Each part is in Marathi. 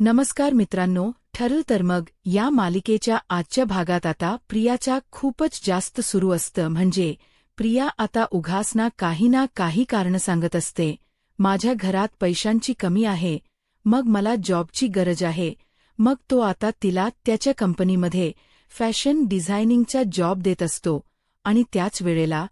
नमस्कार मित्रांनो, ठरलं तर मग या मालिकेच्या आजच्या भागात आता प्रियाच्या खूपच जास्त सुरू असतं. म्हणजे प्रिया आता उघास ना काही कारण सांगत असते. माझ्या घरात पैशांची कमी आहे, मग मला जॉबची गरज आहे. मग तो आता तिला त्याच्या कंपनीमध्ये फॅशन डिझायनिंगचा जॉब देत असतो आणि त्याच वेळेला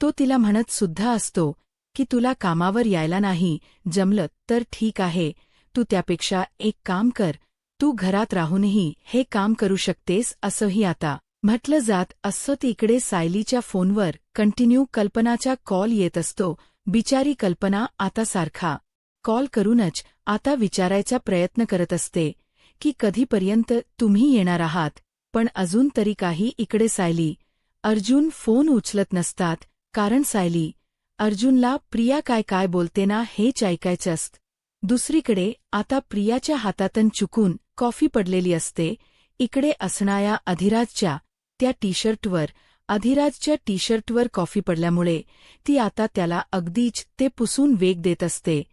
तो तिला म्हणत सुद्धा असतो की तुला कामावर यायला नाही जमलं तर ठीक आहे, तू त्यापेक्षा एक काम कर, तू घरात राहूनही हे काम करू शकतेस असंही आता म्हटलं जात असं. तिकडे सायलीच्या फोनवर कंटिन्यू कल्पनाचा कॉल येत असतो. बिचारी कल्पना आता सारखा कॉल करूनच आता विचारायचा प्रयत्न करत असते की कधीपर्यंत तुम्ही येणार आहात. पण अजून तरी काही. इकडे सायली अर्जुन फोन उचलत नसतात, कारण सायली अर्जुनला प्रिया काय बोलते ना हेच ऐकायचं असतं. दुसरीकडे आता प्रियाच्या हातातून चुकून कॉफी पडलेली असते. इकडे असणाऱ्या अधिराजच्या टी शर्टवर कॉफी पडल्यामुळे ती आता त्याला अगदीच ते पुसून वेग देत असते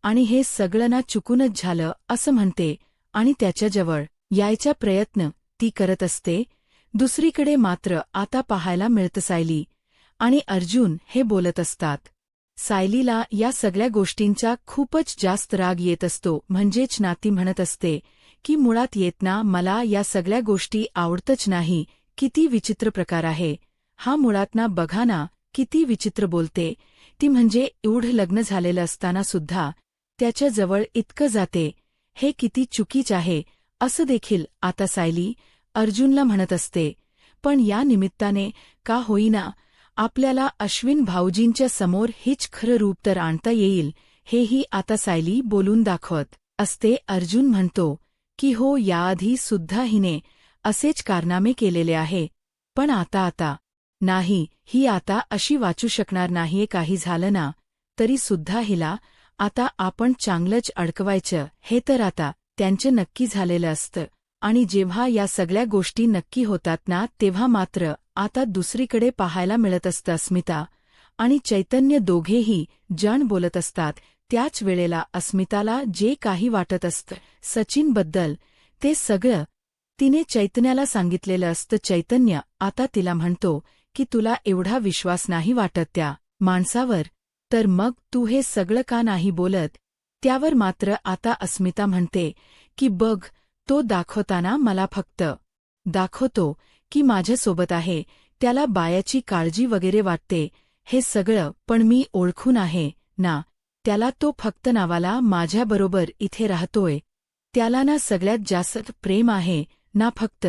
आणि हे सगळं ना चुकूनच झालं असं म्हणते आणि त्याच्याजवळ यायचा प्रयत्न ती करत असते. दुसरीकडे मात्र आता पाहायला मिळतं सायली आणि अर्जुन हे बोलत असतात. सायलीला या सगळ्या गोष्टींचा खूपच जास्त राग येत असतो. म्हणजेच ती म्हणत असते की मुळात येत ना, मला या सगळ्या गोष्टी आवडतच नाही. किती विचित्र प्रकार आहे हा. मुळात ना बघा ना किती विचित्र बोलते ती. म्हणजे एवढं लग्न झालेलं असताना सुद्धा त्याच्याजवळ इतकं जाते, हे किती चुकीच आहे असं देखील आता सायली अर्जुनला म्हणत असते. पण या निमित्ताने का होईना आपल्याला अश्विन भाऊजींच्या समोर हेच खरं रूप तर आणता येईल, हेही आता सायली बोलून दाखवत असते. अर्जुन म्हणतो की हो, याआधी सुद्धा हिने असेच कारनामे केलेले आहे, पण आता नाही, ही आता अशी वाचू शकणार नाहीये. काही झालं ना तरी सुद्धा हिला आता आपण चांगलंच अडकवायचं, हे तर आता त्यांचं नक्की झालेलं असतं. आणि जेव्हा या सगळ्या गोष्टी नक्की होतात ना, तेव्हा मात्र आता दुसरीकडे पाहायला मिळत असतं अस्मिता आणि चैतन्य दोघेही जण बोलत असतात. त्याच वेळेला अस्मिताला जे काही वाटत असतं सचिनबद्दल ते सगळं तिने चैतन्याला सांगितलेलं असतं. चैतन्य आता तिला म्हणतो की तुला एवढा विश्वास नाही वाटत त्या माणसावर, तर मग तू हे सगळं का नाही बोलत. त्यावर मात्र आता अस्मिता म्हणते की बघ, तो दाखवताना मला फक्त दाखवतो की माझ्यासोबत आहे, त्याला बायाची काळजी वगैरे वाटते हे सगळं, पण मी ओळखून आहे ना त्याला. तो फक्त नावाला माझ्याबरोबर इथे राहतोय. त्याला ना सगळ्यात जास्त प्रेम आहे ना फक्त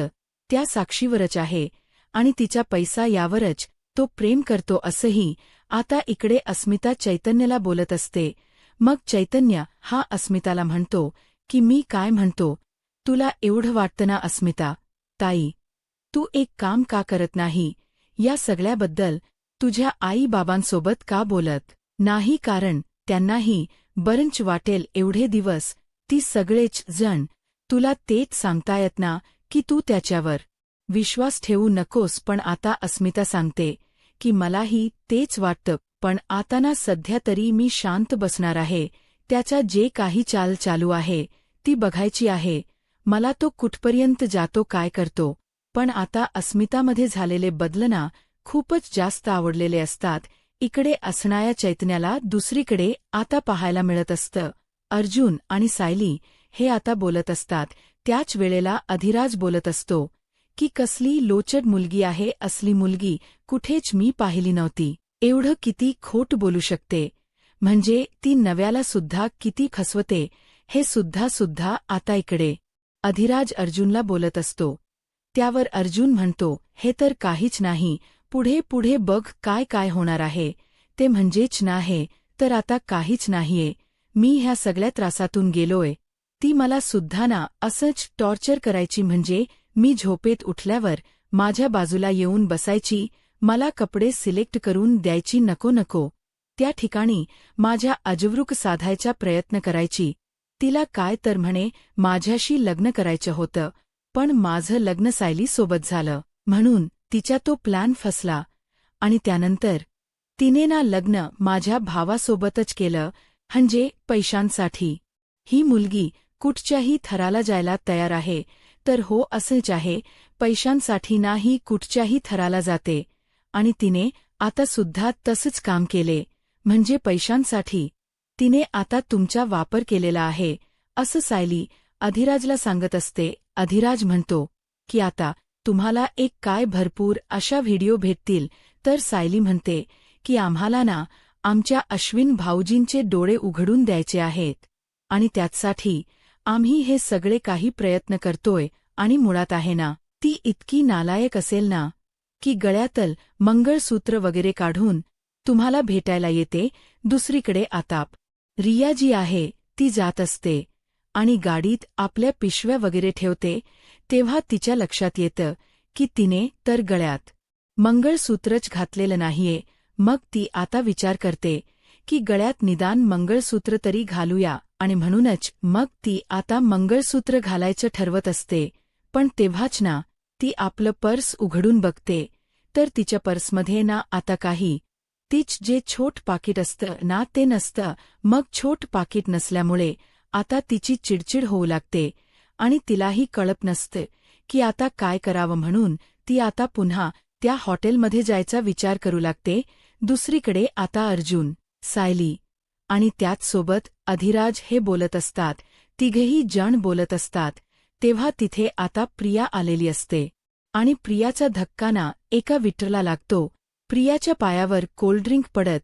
त्या साक्षीवरच आहे आणि तिचा पैसा यावरच तो प्रेम करतो असंही आता इकडे अस्मिता चैतन्यला बोलत असते. मग चैतन्य हा अस्मिताला म्हणतो की मी काय म्हणतो, तुला एवढं वाटतं ना अस्मिता ताई, तू एक काम का करत नाही, या सगळ्याबद्दल तुझ्या आई-बाबांसोबत का बोलत नाही. कारण त्यांनाही बरंच वाटेल. एवढे दिवस ती सगळेच जण तुला तेच सांगतायत ना की तू त्याच्यावर विश्वास ठेवू नकोस. पण आता अस्मिता सांगते की मलाही तेच वाटतं, पण आता ना सध्या तरी मी शांत बसणार आहे. त्याचा जे काही चालू आहे ती बघायची आहे. मला तो कुठपर्यंत जातो, काय करतो. पण आता अस्मितामध्ये झालेले बदलना खूपच जास्त आवडलेले असतात. इकडे असणाऱ्या चैतन्याला दुसरीकडे आता पाहायला मिळत असतं. अर्जुन आणि सायली हे आता बोलत असतात. त्याच वेळेला अधिराज बोलत असतो की कसली लोचड मुलगी आहे, असली मुलगी कुठेच मी पाहिली नव्हती. एवढं किती खोट बोलू शकते, म्हणजे ती नव्याला सुद्धा किती फसवते हे सुद्धा आता इकडे अधिराज अर्जुनला बोलत असतो. त्यावर अर्जुन म्हणतो हे तर काहीच नाही, पुढे बघ काय होणार आहे ते. म्हणजेच नाही तर आता काहीच नाहीये. मी ह्या सगळ्या त्रासातून गेलोय. ती मला सुद्धा ना असंच टॉर्चर करायची. म्हणजे मी झोपेत उठल्यावर माझ्या बाजूला येऊन बसायची, मला कपडे सिलेक्ट करून द्यायची, नको त्या ठिकाणी माझ्या अजवरूक साधायचा प्रयत्न करायची. तिला काय तर म्हणे माझ्याशी लग्न करायचं होतं, पण माझं लग्न सायलीसोबत झालं म्हणून तिचा तो प्लॅन फसला आणि त्यानंतर तिने ना लग्न माझ्या भावासोबतच केलं, म्हणजे पैशांसाठी. ही मुलगी कुठच्याही थराला जायला तयार आहे, तर हो असंच आहे, पैशांसाठी नाही कुठच्याही थराला जाते. आणि तिने आता सुद्धा तसंच काम केले, म्हणजे पैशांसाठी. तिने आता तुमचा वापर केलेला आहे, असं सायली अधिराजला सांगत असते. अधिराज म्हणतो की आता तुम्हाला एक काय भरपूर अशा व्हिडिओ भेटतील. तर सायली म्हणते की आम्हाला ना आमच्या अश्विन भाऊजींचे डोळे उघडून द्यायचे आहेत, आणि त्यासाठी आम्ही हे सगळे काही प्रयत्न करतोय. आणि मुळात आहे ना, ती इतकी नालायक असेल ना, की गळ्यातल मंगळसूत्र वगैरे काढून तुम्हाला भेटायला येते. दुसरीकडे आताप रिया जी आहे ती जात असते आणि गाडीत आपल्या पिशव्या वगैरे ठेवते, तेव्हा तिच्या लक्षात येतं की तिने तर गळ्यात मंगळसूत्रच घातलेलं नाहीये. मग ती आता विचार करते की गळ्यात निदान मंगळसूत्र तरी घालूया, आणि म्हणूनच मग ती आता मंगळसूत्र घालायचं ठरवत असते. पण तेव्हाच ना ती आपलं पर्स उघडून बघते, तर तिच्या पर्समध्ये ना आता काही, तीच जे छोट पाकीट असतं ना ते नसतं. मग छोट पाकीट नसल्यामुळे आता तिची चिडचिड होऊ लागते, आणि तिलाही कळत नसतं की आता काय करावं. म्हणून ती आता पुन्हा त्या हॉटेलमध्ये जायचा विचार करू लागते. दुसरीकडे आता अर्जुन, सायली आणि त्याचसोबत अधिराज हे बोलत असतात. तिघेही जण बोलत असतात. तेव्हा तिथे आता प्रिया आलेली असते, आणि प्रियाचा धक्का ना एका विटरला लागतो. प्रियाच्या पायावर कोल्ड्रिंक पडत,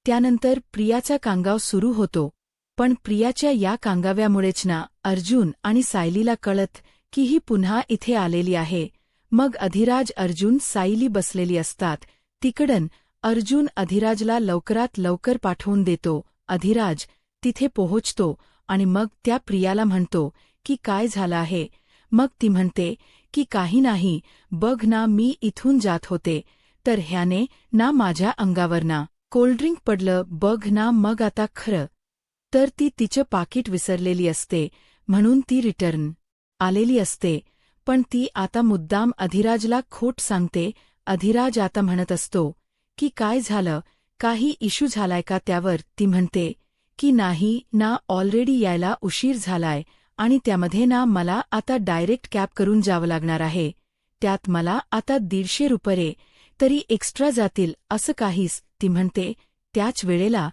त्यानंतर प्रियाचा कांगाव सुरू होतो. पण प्रियाच्या या कांगाव्यामुळेच ना अर्जुन आणि सायलीला कळत की ही पुन्हा इथे आलेली आहे. मग अधिराज, अर्जुन, सायली बसलेली असतात. तिकडन अर्जुन अधिराजला लवकरात लवकर पाठवून देतो. अधिराज तिथे पोहोचतो आणि मग त्या प्रियाला म्हणतो की काय झालं आहे. मग ती म्हणते की काही नाही, बघ ना मी इथून जात होते, तर ह्याने ना माझ्या अंगावर ना कोल्ड्रिंक पडलं, बघ ना. मग आता खरं तर ती तिचं पाकीट विसरलेली असते, म्हणून ती रिटर्न आलेली असते. पण ती आता मुद्दाम अधिराजला खोट सांगते. अधिराज आता म्हणत असतो की काय झालं, काही इश्यू झालाय का. त्यावर ती म्हणते की नाही ना, ऑलरेडी यायला उशीर झालाय, आणि त्यामध्ये ना मला आता डायरेक्ट कॅब करून जावं लागणार आहे. त्यात मला आता 150 रुपये तरी एक्स्ट्रा जातील, असं काहीच. ती म्हणते. त्याच वेळेला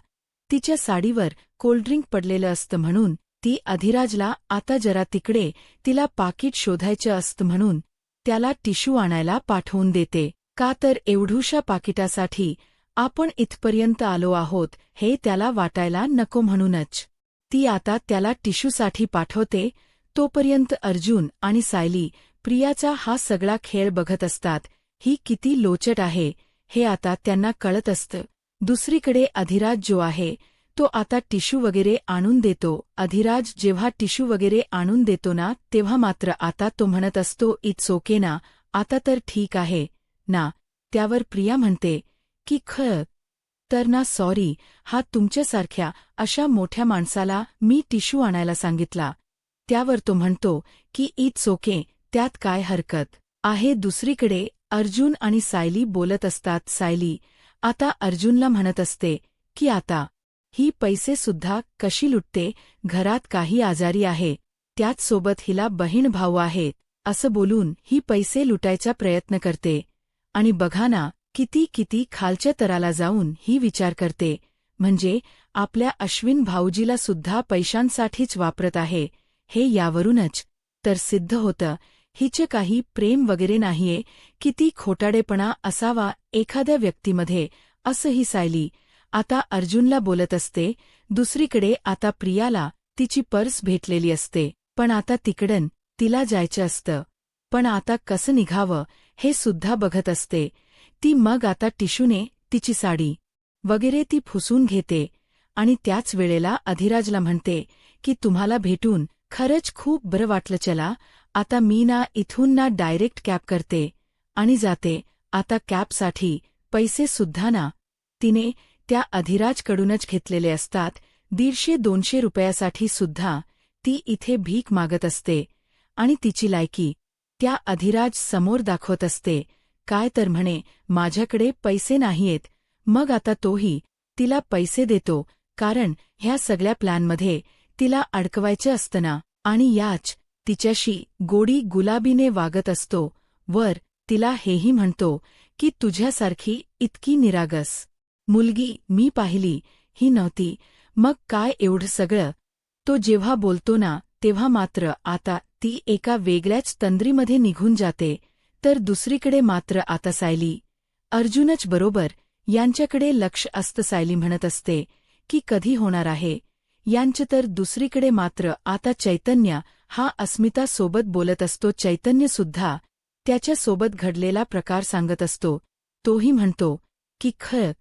तिच्या साडीवर कोल्ड्रिंक पडलेलं असतं, म्हणून ती अधिराजला आता जरा तिकडे तिला पाकीट शोधायचं असतं म्हणून त्याला टिश्यू आणायला पाठवून देते. का तर एवढूशा पाकिटासाठी आपण इथपर्यंत आलो आहोत हे त्याला वाटायला नको, म्हणूनच ती आता त्याला टिश्यूसाठी पाठवते. तोपर्यंत अर्जुन आणि सायली प्रियाचा हा सगळा खेळ बघत असतात. ही किती लोचट आहे हे आता त्यांना कळत असतं. दुसरीकडे अधिराज जो आहे तो आता टिश्यू वगैरे आणून देतो. अधिराज जेव्हा टिश्यू वगैरे आणून देतो ना, तेव्हा मात्र आता तो म्हणत असतो इट्स ओके ना, आता तर ठीक आहे ना. त्यावर प्रिया म्हणते की तर ना सॉरी, हा तुमच्यासारख्या अशा मोठ्या माणसाला मी टिश्यू आणायला सांगितला. त्यावर तो म्हणतो की इट्स ओके, त्यात काय हरकत आहे. दुसरीकडे अर्जुन आणि सायली बोलत असतात. सायली आता अर्जुनला म्हणत असते की आता ही पैसे सुद्धा कशी लुटते, घरात काही आजारी आहे, त्याचसोबत हिला बहीण भाऊ आहेत, असं बोलून ही पैसे लुटायचा प्रयत्न करते. आणि बघा ना किती खालच्या तराला जाऊन ही विचार करते, म्हणजे आपल्या अश्विन भाऊजीला सुद्धा पैशांसाठीच वापरत आहे. हे यावरूनच तर सिद्ध होतं हिचे काही प्रेम वगैरे नाहीये. किती खोटाडेपणा असावा एखाद्या व्यक्तीमध्ये, असं ही सायली आता अर्जुनला बोलत असते. दुसरीकडे आता प्रियाला तिची पर्स भेटलेली असते, पण आता तिकडन तिला जायचं असतं. पण आता कसं निघावं हे सुद्धा बघत असते ती. मग आता टिश्यूने तिची साडी वगैरे ती पुसून घेते, आणि त्याच वेळेला अधिराजला म्हणते की तुम्हाला भेटून खरंच खूप बरं वाटलं, चला आता मी ना इथून ना डायरेक्ट कॅब करते आणि जाते. आता कॅबसाठी पैसे सुद्धा ना तिने त्या अधिराजकडूनच घेतलेले असतात. 150-200 रुपयासाठी सुद्धा ती इथे भीक मागत असते, आणि तिची लायकी त्या अधिराज समोर दाखवत असते. काय तर म्हणे माझ्याकडे पैसे नाहीयेत. मग आता तोही तिला पैसे देतो, कारण ह्या सगळ्या प्लॅनमध्ये तिला अडकवायचं असतं ना. आणि याच तिच्याशी गोडी गुलाबीने वागत असतो, वर तिला हेही म्हणतो की तुझ्यासारखी इतकी निरागस मुलगी मी पाहिली ही नव्हती. मग काय एवढं सगळं? तो जेव्हा बोलतो ना तेव्हा मात्र आता ती एका वेगळ्याच तंद्रीमध्ये निघून जाते. तर दुसरीकडे मात्र आता सायली, अर्जुनच बरोबर यांच्याकडे लक्ष असतं. सायली म्हणत असते की कधी होणार आहे यांचं. तर दुसरीकडे मात्र आता चैतन्य हा अस्मिता सोबत बोलत असतो. चैतन्यसुद्धा त्याच्यासोबत घडलेला प्रकार सांगत असतो. तोही म्हणतो की खरं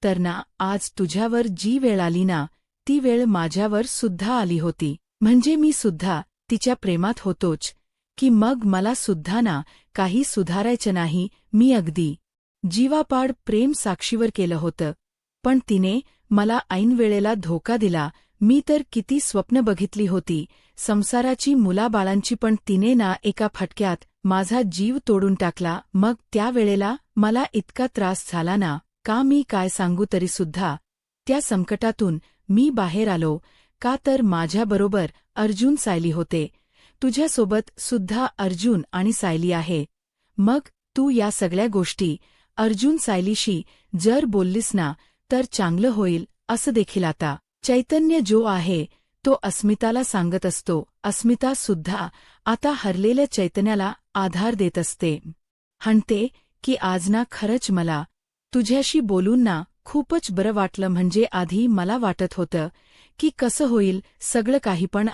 तर ना, आज तुझ्यावर जी वेळ आली ना ती वेळ माझ्यावर सुद्धा आली होती. म्हणजे मी सुद्धा तिच्या प्रेमात होतोच की मग मला सुद्धा ना काही सुधारायचं नाही. मी अगदी जीवापाड प्रेम साक्षीवर केलं होतं, पण तिने मला ऐनवेळेला धोका दिला. मी तर किती स्वप्न बघितली होती संसाराची, मुलाबाळांची, पण तिने ना एका फटक्यात माझा जीव तोडून टाकला. मग त्या वेळेला मला इतका त्रास झाला ना का मी काय सांगू. तरीसुद्धा त्या संकटातून मी बाहेर आलो. का तर माझ्याबरोबर अर्जुन, सायली होते. तुझ्यासोबत सुद्धा अर्जुन आणि सायली आहे. मग तू या सगळ्या गोष्टी अर्जुन सायलीशी जर बोललीस ना तर चांगलं होईल. असं देखील आता चैतन्य जो आहे तो अस्मिताला सांगत असतो. अस्मिता सुद्धा आता हरलेल्या चैतन्याला आधार देत असते. म्हणते की आज ना खरंच मला तुझ्याशी बोलून ना खूपच बरं वाटलं. म्हणजे आधी मला वाटत होतं की कसं होईल सगळं काही, पण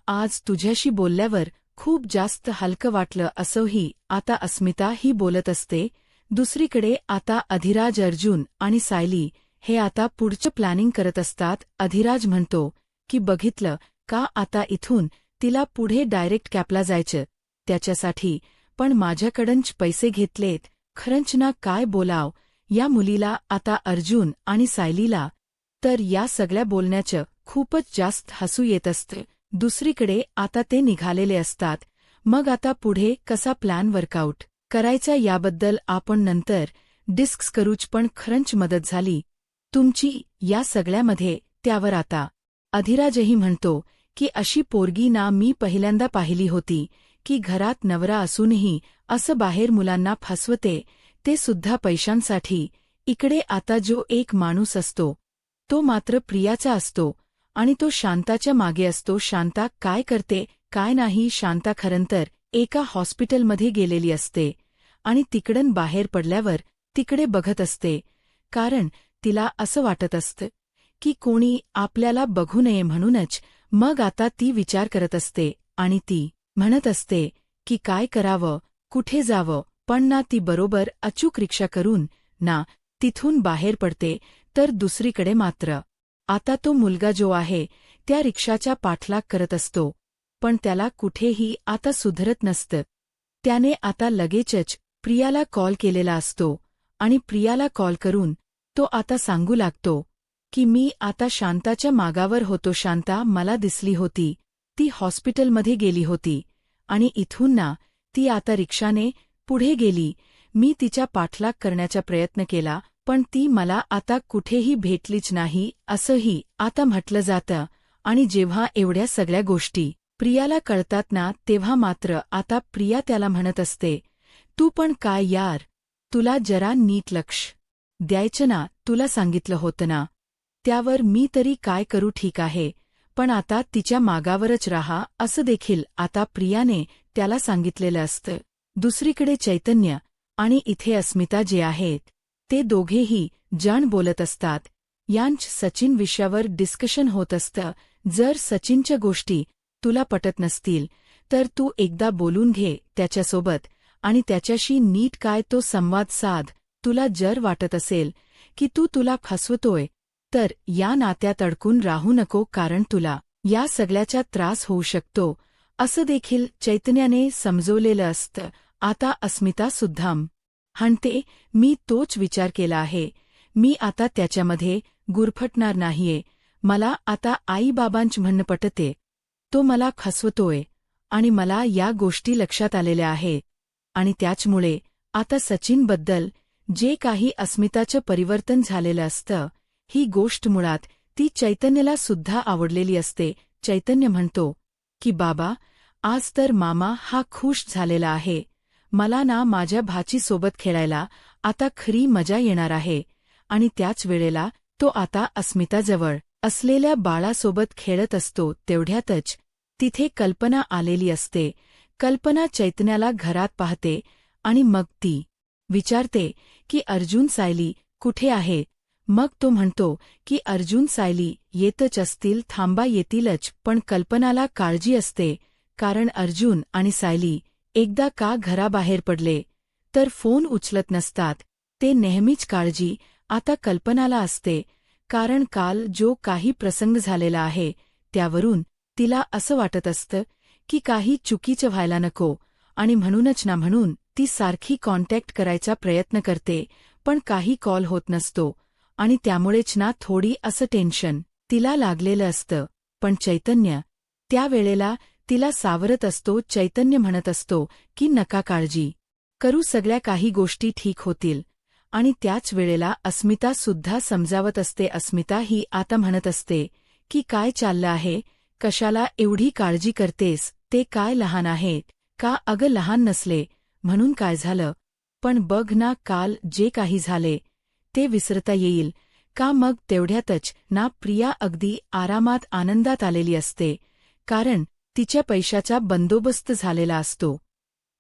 आज तुझ्याशी बोलल्यावर खूप जास्त हलकं वाटलं. असंही आता अस्मिता ही बोलत असते. दुसरीकडे आता अधिराज, अर्जुन आणि सायली हे आता पुढचं प्लॅनिंग करत असतात. अधिराज म्हणतो की बघितलं का, आता इथून तिला पुढे डायरेक्ट कॅपला जायचं त्याच्यासाठी, पण माझ्याकडंच पैसे घेतलेत. खरंच ना काय बोलाव या मुलीला आता अर्जुन आणि सायलीला. तर या सगळ्या बोलण्याचं खूपच जास्त हसू येत असतं. दुसरीकडे आता ते निघालेले असतात. मग आता पुढे कसा प्लॅन वर्कआउट करायचा याबद्दल आपण नंतर डिस्कस करूच. पण खरंच मदत झाली तुमची या सगळ्यामध्ये. त्यावर आता अधिराजही म्हणतो की अशी पोरगी ना मी पहिल्यांदा पाहिली होती की घरात नवरा असूनही असं बाहेर मुलांना फसवते, ते सुद्धा पैशांसाठी. इकडे आता जो एक माणूस असतो तो मात्र प्रियाचा असतो आणि तो शांताच्या मागे असतो. शांता काय करते काय नाही. शांता खरंतर एका हॉस्पिटलमध्ये गेलेली असते आणि तिकडून बाहेर पडल्यावर तिकडे बघत असते, कारण तिला असं वाटत असतं की कोणी आपल्याला बघू नये म्हणूनच. मग आता ती विचार करत असते आणि ती म्हणत असते की काय करावं, कुठे जावं. पण ना ती बरोबर अचूक रिक्षा करून ना तिथून बाहेर पडते. तर दुसरीकडे मात्र आता तो मुलगा जो आहे त्या रिक्षाच्या पाठलाग करत असतो, पण त्याला कुठेही आता सुधरत नसतं. त्याने आता लगेचच प्रियाला कॉल केलेला असतो आणि प्रियाला कॉल करून तो आता सांगू लागतो की मी आता शांताच्या मागावर होतो. शांता मला दिसली होती, ती हॉस्पिटलमध्ये गेली होती आणि इथून ना ती आता रिक्षाने पुढे गेली. मी तिच्या पाठलाग करण्याचा प्रयत्न केला, पण ती मला आता कुठेही भेटलीच नाही. असंही आता म्हटलं जातं. आणि जेव्हा एवढ्या सगळ्या गोष्टी प्रियाला कळतात ना तेव्हा मात्र आता प्रिया त्याला म्हणत असते, तू पण काय यार, तुला जरा नीट लक्ष द्यायचं ना, तुला सांगितलं होतं ना. त्यावर मी तरी काय करू. ठीक आहे, पण आता तिच्या मागावरच राहा. असं देखील आता प्रियाने त्याला सांगितलेलं असतं. दुसरीकडे चैतन्य आणि इथे अस्मिता जे आहेत ते दोघेही जण बोलत असतात. यांच सचिन विषयावर डिस्कशन होत असतं. जर सचिनच्या गोष्टी तुला पटत नसतील तर तू एकदा बोलून घे त्याच्यासोबत आणि त्याच्याशी नीट काय तो संवाद साध. तुला जर वाटत असेल की तुला फसवतोय तर या नात्यात अडकून राहू नको, कारण तुला या सगळ्याचा त्रास होऊ शकतो. असं देखील चैतन्याने समजवलेलं असतं. आता अस्मिता सुद्धा म्हणते मी तोच विचार केला आहे. मी आता त्याच्यामध्ये गुरफटणार नाहीये. मला आता आईबाबांच म्हणणं पटते. तो मला फसवतोय आणि मला या गोष्टी लक्षात आलेल्या आहेत आणि त्याचमुळे आता सचिनबद्दल जे काही अस्मिताचं परिवर्तन झालेलं असतं ही गोष्ट मुळात ती चैतन्यला सुद्धा आवडलेली असते. चैतन्य म्हणतो की बाबा, आज तर मामा हा खुश झालेला आहे. मला ना माझ्या भाचीसोबत खेळायला आता खरी मजा येणार आहे. आणि त्याच वेळेला तो आता अस्मिताजवळ असलेल्या बाळासोबत खेळत असतो. तेवढ्यातच तिथे कल्पना आलेली असते. कल्पना चैतन्याला घरात पाहते आणि मग ती विचारते की अर्जुन सायली कुठे आहे. मग तो म्हणतो की अर्जुन सायली येतच असतील, थांबा येतीलच. पण कल्पनाला काळजी असते, कारण अर्जुन आणि सायली एकदा का घराबाहेर पडले तर फोन उचलत नसतात. ते नेहमीच काळजी आता कल्पनाला असते, कारण काल जो काही प्रसंग झालेला आहे त्यावरून तिला असं वाटत असतं की काही चुकीचं व्हायला नको. आणि म्हणूनच ना म्हणून ती सारखी कॉन्टॅक्ट करायचा प्रयत्न करते, पण काही कॉल होत नसतो. आणि त्यामुळेच ना थोडी असं टेन्शन तिला लागलेलं असतं. पण चैतन्य त्या वेळेला तिला सावरत असतो. चैतन्य म्हणत असतो की नका काळजी करू, सगळ्या काही गोष्टी ठीक होतील. आणि त्याच वेळेला अस्मिता सुद्धा समजावत असते. अस्मिता ही आता म्हणत असते की काय चाललं आहे, कशाला एवढी काळजी करतेस, ते काय लहान आहेत का. अगं लहान नसले म्हणून काय झालं, पण बघ ना काल जे काही झाले ते विसरता येईल का. मग तेवढ्यातच ना प्रिया अगदी आरामात आनंदात आलेली असते, कारण तिच्या पैशाचा बंदोबस्त झालेला असतो.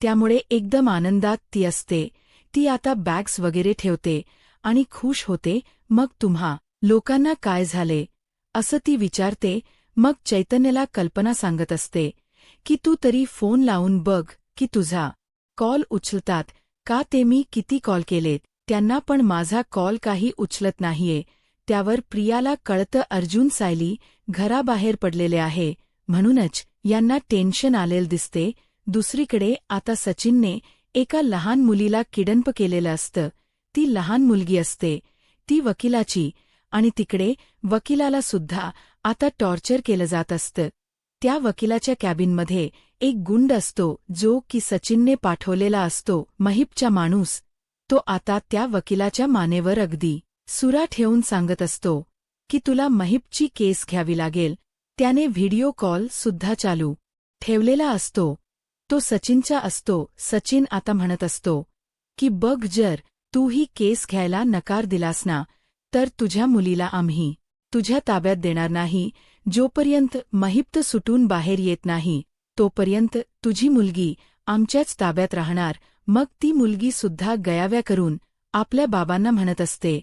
त्यामुळे एकदम आनंदात ती असते. ती आता बॅग्स वगैरे ठेवते आणि खुश होते. मग तुम्हा लोकांना काय झाले असं ती विचारते. मग चैतन्याला कल्पना सांगत असते की तू तरी फोन लावून बघ की तुझा कॉल उचलतात का. ते मी किती कॉल केलेत त्यांना, पण माझा कॉल काही उचलत नाहीये. त्यावर प्रियाला कळतं अर्जुन सायली घराबाहेर पडलेले आहे, म्हणूनच यांना टेन्शन आलेलं दिसते. दुसरीकडे आता सचिनने एका लहान मुलीला किडनॅप केलेलं असतं. ती लहान मुलगी असते ती वकिलाची, आणि तिकडे वकिलाला सुद्धा आता टॉर्चर केलं जात असतं. त्या वकिलाच्या कॅबिनमध्ये एक गुंड असतो जो की सचिनने पाठवलेला असतो, महिपचा माणूस. तो आता त्या वकिलाच्या मानेवर अगदी सुरा ठेवून सांगत असतो की तुला महिपची केस घ्यावी लागेल. त्याने व्हिडिओ कॉल सुद्धा चालू ठेवलेला असतो. तो सचिनचा असतो. सचिन आता म्हणत असतो की बघ, जर तू ही केस घ्यायला नकार दिलास ना तर तुझ्या मुलीला आम्ही तुझ्या ताब्यात देणार नाही. जोपर्यंत महिप सुटून बाहेर येत नाही तोपर्यंत तुझी मुलगी आमच्याच ताब्यात राहणार. मग ती मुलगी सुद्धा गयाव्या करून आपल्या बाबांना म्हणत असते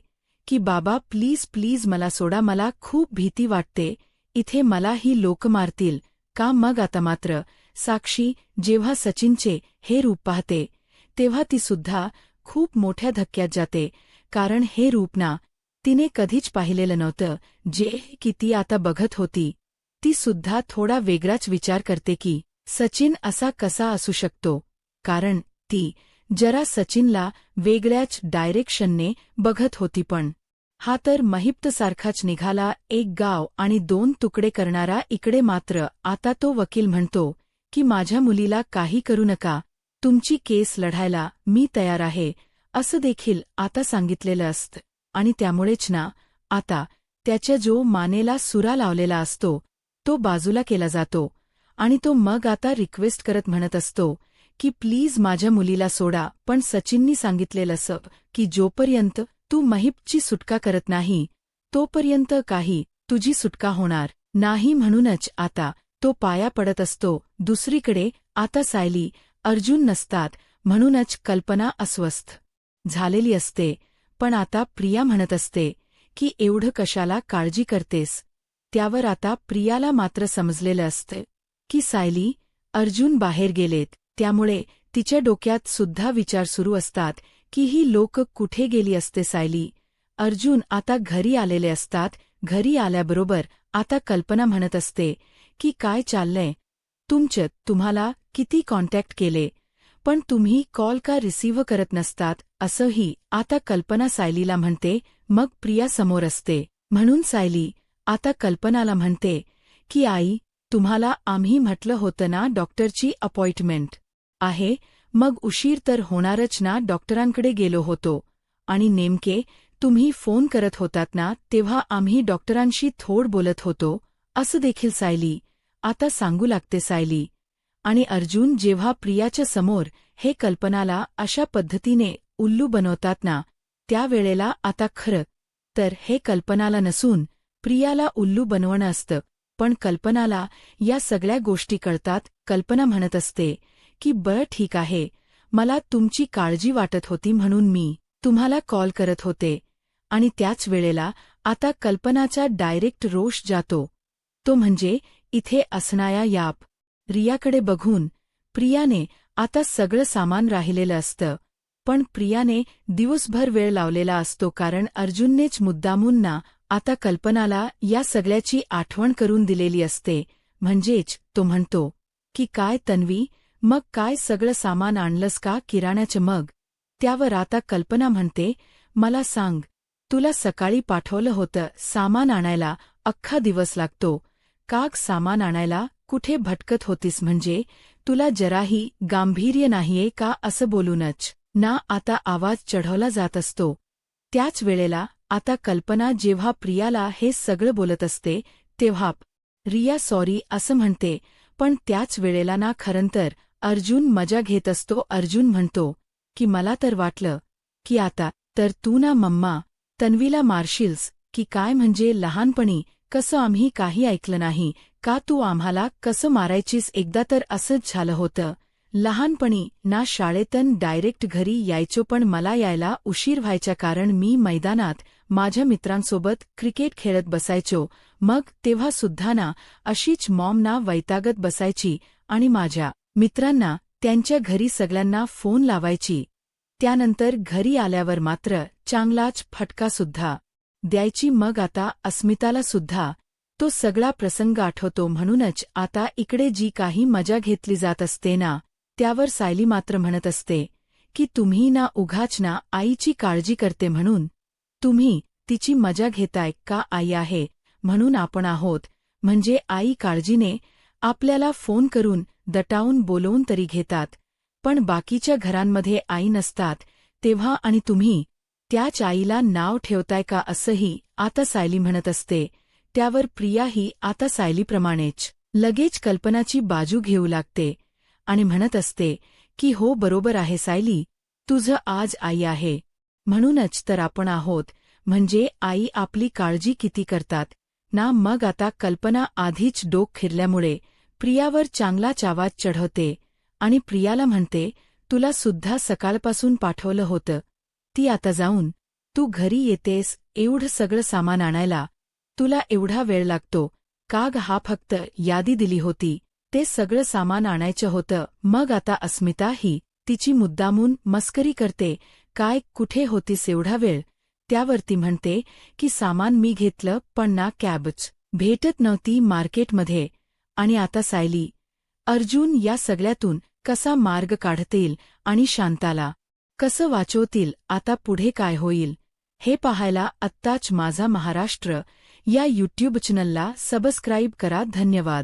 की बाबा प्लीज प्लीज मला सोडा, मला खूप भीती वाटते, इथे मला ही लोक मारतील का. मग आता मात्र साक्षी जेव्हा सचिनचे हे रूप पाहते तेव्हा ती सुद्धा खूप मोठ्या धक्क्यात जाते, कारण हे रूप ना तिने कधीच पाहिलेलं नव्हतं जे की ती आता बघत होती. ती सुद्धा थोडा वेगळाच विचार करते की सचिन असा कसा असू शकतो, कारण ती जरा सचिनला वेगळ्याच डायरेक्शनने बघत होती. पण हा तर महिप्तसारखाच निघाला, एक गाव आणि 2 तुकडे करणारा. इकडे मात्र आता तो वकील म्हणतो की माझ्या मुलीला काही करू नका, तुमची केस लढायला मी तयार आहे, असं देखील आता सांगितलेलं असतं. आणि त्यामुळेच ना आता त्याच्या जो मानेला सुरा लावलेला असतो तो बाजूला केला जातो, आणि तो मग आता रिक्वेस्ट करत म्हणत असतो की प्लीज माझ्या मुलीला सोडा. पण सचिननी सांगितलेलं असं की जोपर्यंत तू महिपची सुटका करत नाही तोपर्यंत काही तुझी सुटका होणार नाही. म्हणूनच आता तो पाया पडत असतो. दुसरीकडे आता सायली अर्जुन नसतात, म्हणूनच कल्पना अस्वस्थ झालेली असते. पण आता प्रिया म्हणत असते की एवढं कशाला काळजी करतेस. त्यावर आता प्रियाला मात्र समजलेलं असतं की सायली अर्जुन बाहेर गेलेत, त्यामुळे तिच्या डोक्यात सुद्धा विचार सुरू असतात की ही लोक कुठे गेली असते. सायली अर्जुन आता घरी आलेले असतात. घरी आल्याबरोबर आता कल्पना म्हणत असते की काय चाललंय तुमचं, तुम्हाला किती कॉन्टॅक्ट केले पण तुम्ही कॉल का रिसीव्ह करत नसतात, असंही आता कल्पना सायलीला म्हणते. मग प्रिया समोर असते, म्हणून सायली आता कल्पनाला म्हणते की आई, तुम्हाला आम्ही म्हटलं होतं ना डॉक्टरची अपॉइंटमेंट आहे, मग उशीर तर होणारच ना. डॉक्टरांकडे गेलो होतो आणि नेमके तुम्ही फोन करत होतात ना तेव्हा आम्ही डॉक्टरांशी थोड बोलत होतो, असं देखील सायली आता सांगू लागते सायली. आणि अर्जुन जेव्हा प्रियाच्या समोर हे कल्पनाला अशा पद्धतीने उल्लू बनवतात ना, त्यावेळेला आता खरं तर हे कल्पनाला नसून प्रियाला उल्लू बनवणं असतं. पण कल्पनाला या सगळ्या गोष्टी कळतात. कल्पना म्हणत असते की बरं ठीक आहे, मला तुमची काळजी वाटत होती म्हणून मी तुम्हाला कॉल करत होते. आणि त्याच वेळेला आता कल्पनाचा डायरेक्ट रोष जातो. तो म्हणजे इथे असणाया याप रियाकडे बघून. प्रियाने आता सगळं सामान राहिलेलं असतं, पण प्रियाने दिवसभर वेळ लावलेला असतो कारण अर्जुननेच मुद्दामून ना आता कल्पनाला या सगळ्याची आठवण करून दिलेली असते. म्हणजेच तो म्हणतो की काय तन्वी, मग काय सगळं सामान आणलंस का किराण्याचं मग? त्यावर आता कल्पना म्हणते, मला सांग, तुला सकाळी पाठवलं होतं सामान आणायला, अख्खा दिवस लागतो. काग सामान आणायला कुठे भटकत होतीस म्हणजे? तुला जराही गांभीर्य नाहीये का असं बोलूनच ना आता आवाज चढवला जात असतो. त्याच वेळेला आता कल्पना जेव्हा प्रियाला हे सगळं बोलत असते तेव्हा रिया सॉरी असं म्हणते, पण त्याच वेळेला ना खरंतर अर्जुन मजा घेत असतो. अर्जुन म्हणतो की मला तर वाटलं की आता तर तू ना मम्मा तन्वीला मारशील्स की काय, म्हणजे लहानपणी कसं आम्ही काही ऐकलं नाही का, तू आम्हाला कसं मारायचीस एकदा तर असंच झालं होतं. लहानपणी ना शाळेतून डायरेक्ट घरी यायचो, पण मला यायला उशीर व्हायचा कारण मी मैदानात माझ्या मित्रांसोबत क्रिकेट खेळत बसायचो. मग तेव्हा सुद्धा ना अशीच मॉम ना वैतागत बसायची आणि माझ्या मित्रांना त्यांच्या घरी सगळ्यांना फोन लावायची. त्यानंतर घरी आल्यावर मात्र चांगलाच फटका सुद्धा द्यायची. मग आता अस्मिताला सुद्धा तो सगळा प्रसंग आठवतो. म्हणूनच आता इकडे जी काही मजा घेतली जात असते ना, त्यावर सायली मात्र म्हणत असते की तुम्ही ना उगाच ना आईची काळजी करते म्हणून तुम्ही तिची मजा घेताय का? आई आहे म्हणून आपण आहोत, म्हणजे आई काळजीने आपल्याला फोन करून दटावून बोलवून तरी घेतात, पण बाकीच्या घरांमध्ये आई नसतात तेव्हा आणि तुम्ही त्याच आईला नाव ठेवताय का, असंही आता सायली म्हणत असते. त्यावर प्रियाही आता सायलीप्रमाणेच लगेच कल्पनाची बाजू घेऊ लागते आणि म्हणत असते की हो बरोबर आहे सायली, तुझं आज आई आहे म्हणूनच तर आपण आहोत, म्हणजे आई आपली काळजी किती करतात ना. मग आता कल्पना आधीच डोक फिरल्यामुळे प्रियावर चांगलाच आवाज चढवते आणि प्रियाला म्हणते, तुला सुद्धा सकाळपासून पाठवलं होतं, ती आता जाऊन तू घरी येतेस एवढं सगळं सामान आणायला, तुला एवढा वेळ लागतो काग? हा फक्त यादी दिली होती, ते सगळं सामान आणायचं होतं. मग आता अस्मिता ही तिची मुद्दामून मस्करी करते, काय कुठे होतीस एवढा वेळ? त्यावरती म्हणते की सामान मी घेतलं, पण ना कॅबच भेटत नव्हती मार्केटमध्ये. आणि आता सायली अर्जुन या सगळ्यातून कसा मार्ग काढतील आणि शांताला कसं वाचवतील, आता पुढे काय होईल हे पाहायला आत्ताच माझा महाराष्ट्र या यूट्यूब चॅनलला सबस्क्राईब करा. धन्यवाद.